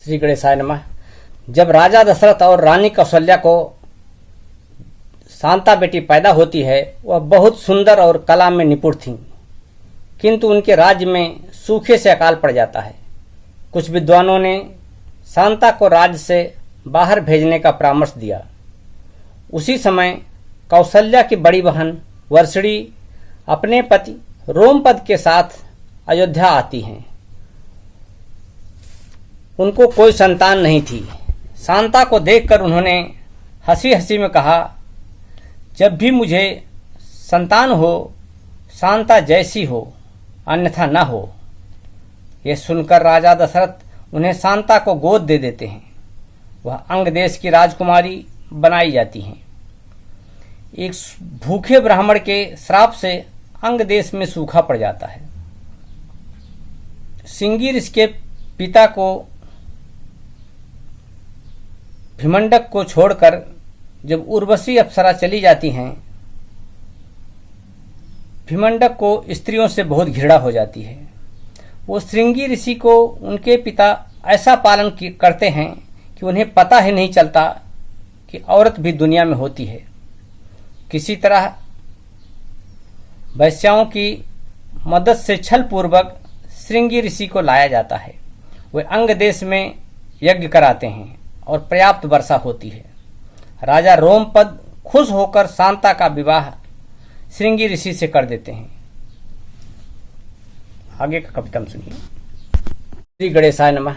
श्री गणेशाय नमः। जब राजा दशरथ और रानी कौशल्या को शांता बेटी पैदा होती है, वह बहुत सुंदर और कला में निपुण थीं, किंतु उनके राज्य में सूखे से अकाल पड़ जाता है। कुछ विद्वानों ने शांता को राज्य से बाहर भेजने का परामर्श दिया। उसी समय कौशल्या की बड़ी बहन वर्षणी अपने पति रोमपद के साथ अयोध्या आती हैं। उनको कोई संतान नहीं थी। शांता को देखकर उन्होंने हंसी हंसी में कहा, जब भी मुझे संतान हो शांता जैसी हो, अन्यथा न हो। यह सुनकर राजा दशरथ उन्हें शांता को गोद दे देते हैं। वह अंग देश की राजकुमारी बनाई जाती हैं। एक भूखे ब्राह्मण के श्राप से अंग देश में सूखा पड़ जाता है। श्रृंगी ऋषि के पिता को भिमंडक को छोड़कर जब उर्वशी अप्सरा चली जाती हैं, भिमंडक को स्त्रियों से बहुत घृणा हो जाती है। वो श्रृंगी ऋषि को उनके पिता ऐसा पालन करते हैं कि उन्हें पता ही नहीं चलता कि औरत भी दुनिया में होती है। किसी तरह वैश्याओं की मदद से छल पूर्वक श्रृंगी ऋषि को लाया जाता है। वे अंग देश में यज्ञ कराते हैं और पर्याप्त वर्षा होती है। राजा रोमपद खुश होकर शांता का विवाह श्रृंगी ऋषि से कर देते हैं। आगे का कविता हम सुनिए। श्री गणेशाय नमः।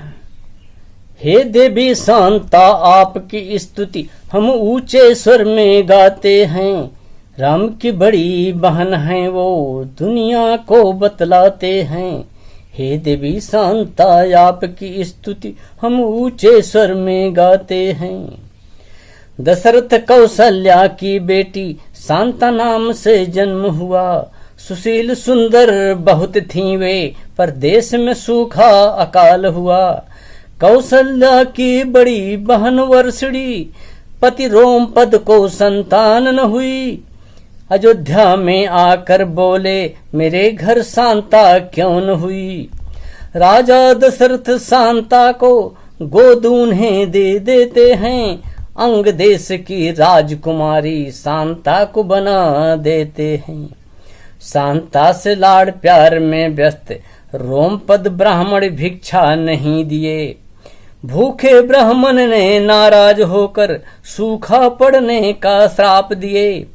हे देवी शांता, आपकी स्तुति हम ऊंचे स्वर में गाते हैं। राम की बड़ी बहन है वो, दुनिया को बतलाते हैं। हे देवी शांता, आपकी स्तुति हम ऊंचे स्वर में गाते हैं। दशरथ कौशल्या की बेटी शांता नाम से जन्म हुआ। सुशील सुंदर बहुत थीं वे, पर देश में सूखा अकाल हुआ। कौशल्या की बड़ी बहन वर्षणी, पति रोमपद को संतान न हुई। अयोध्या में आकर बोले, मेरे घर शांता क्यों न हुई। राजा दशरथ शांता को गोद उन्हें दे देते हैं। अंग देश की राजकुमारी शांता को बना देते हैं। शांता से लाड़ प्यार में व्यस्त रोमपद ब्राह्मण भिक्षा नहीं दिए। भूखे ब्राह्मण ने नाराज होकर सूखा पड़ने का श्राप दिए।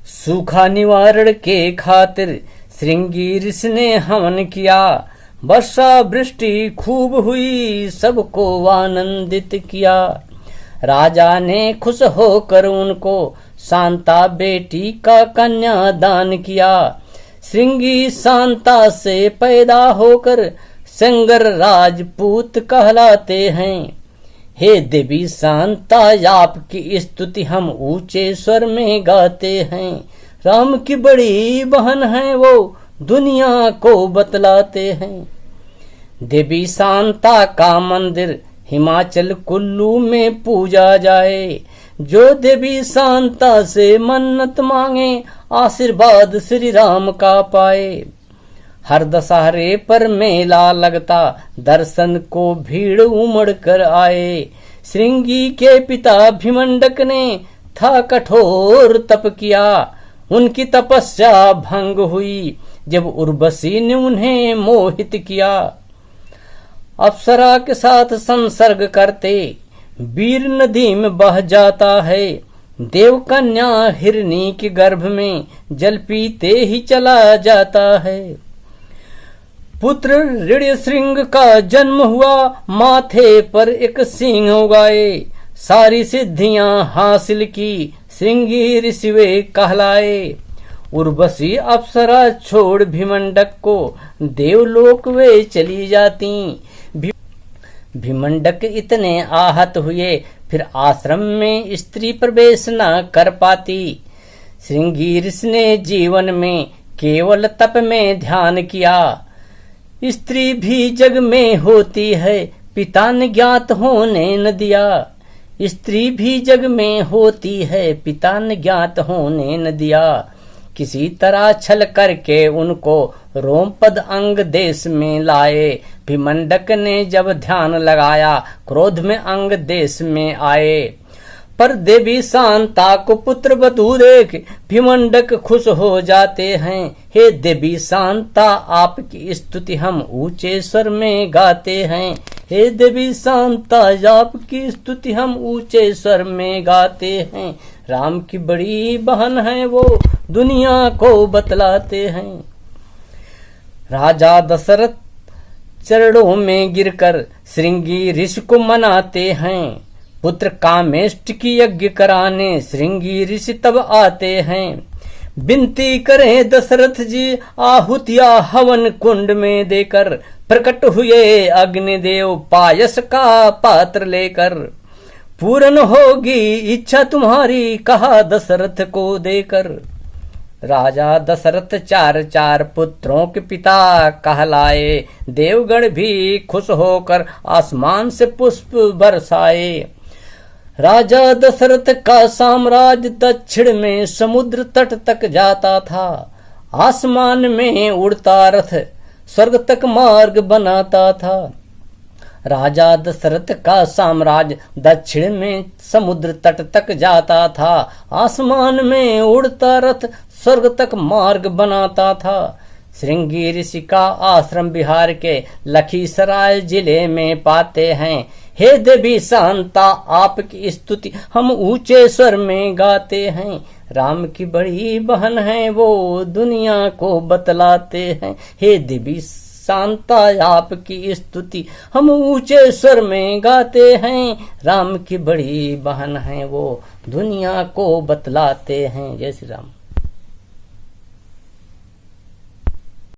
सूखा निवारण के खातिर श्रृंगी ऋषि ने हवन किया। वर्षा वृष्टि खूब हुई, सबको आनंदित किया। राजा ने खुश होकर उनको शांता बेटी का कन्या दान किया। श्रृंगी शांता से पैदा होकर सेंगर राजपूत कहलाते हैं। हे देवी शांता, आपकी स्तुति हम ऊंचे स्वर में गाते हैं। राम की बड़ी बहन है वो, दुनिया को बतलाते हैं। देवी शांता का मंदिर हिमाचल कुल्लू में पूजा जाए। जो देवी शांता से मन्नत मांगे, आशीर्वाद श्री राम का पाए। हर दशहरे पर मेला लगता, दर्शन को भीड़ उमड़ कर आए। श्रृंगी के पिता भिमंडक ने था कठोर तप किया। उनकी तपस्या भंग हुई जब उर्वशी ने उन्हें मोहित किया। अप्सरा के साथ संसर्ग करते वीर नदी में बह जाता है। देव कन्या हिरनी के गर्भ में जल पीते ही चला जाता है। पुत्र ऋष्यशृंग का जन्म हुआ, माथे पर एक सिंह उगाए। सारी सिद्धियां हासिल की, श्रृंगी ऋषि वे कहलाए। उर्वशी अप्सरा छोड़ भिमंडक को देवलोक वे चली जाती। भिमंडक इतने आहत हुए, फिर आश्रम में स्त्री प्रवेश न कर पाती। श्रृंगी ऋषि ने जीवन में केवल तप में ध्यान किया। स्त्री भी जग में होती है, पिता ने ज्ञात होने न दिया। स्त्री भी जग में होती है, पिता ने ज्ञात होने न दिया। किसी तरह छल करके उनको रोमपद अंग देश में लाए। भीमंडक ने जब ध्यान लगाया क्रोध में अंग देश में आए। पर देवी शांता को पुत्र वधू देख भीमंडक खुश हो जाते हैं। हे देवी शांता आपकी स्तुति हम ऊंचे स्वर में गाते हैं। हे देवी शांता आपकी स्तुति हम ऊंचे स्वर में गाते हैं। राम की बड़ी बहन है वो दुनिया को बतलाते हैं। राजा दशरथ चरणों में गिरकर श्रृंगी ऋषि को मनाते हैं। पुत्र कामेष्ट की यज्ञ कराने श्रृंगी ऋषि तब आते हैं। विनती करें दशरथ जी आहुतिया हवन कुंड में देकर। प्रकट हुए अग्निदेव पायस का पात्र लेकर। पूर्ण होगी इच्छा तुम्हारी कहा दशरथ को देकर। राजा दशरथ चार चार पुत्रों के पिता कहलाए। देवगण भी खुश होकर आसमान से पुष्प बरसाए। राजा दशरथ का साम्राज्य दक्षिण में समुद्र तट तक जाता था। आसमान में उड़ता रथ स्वर्ग तक मार्ग बनाता था। राजा दशरथ का साम्राज्य दक्षिण में समुद्र तट तक जाता था। आसमान में उड़ता रथ स्वर्ग तक मार्ग बनाता था। श्रृंगी ऋषि का आश्रम बिहार के लखीसराय जिले में पाते हैं। हे देवी शांता आपकी स्तुति हम ऊंचे स्वर में गाते हैं। राम की बड़ी बहन है वो दुनिया को बतलाते हैं। हे देवी शांता आपकी स्तुति हम ऊंचे स्वर में गाते हैं। राम की बड़ी बहन है वो दुनिया को बतलाते हैं। जय श्री राम।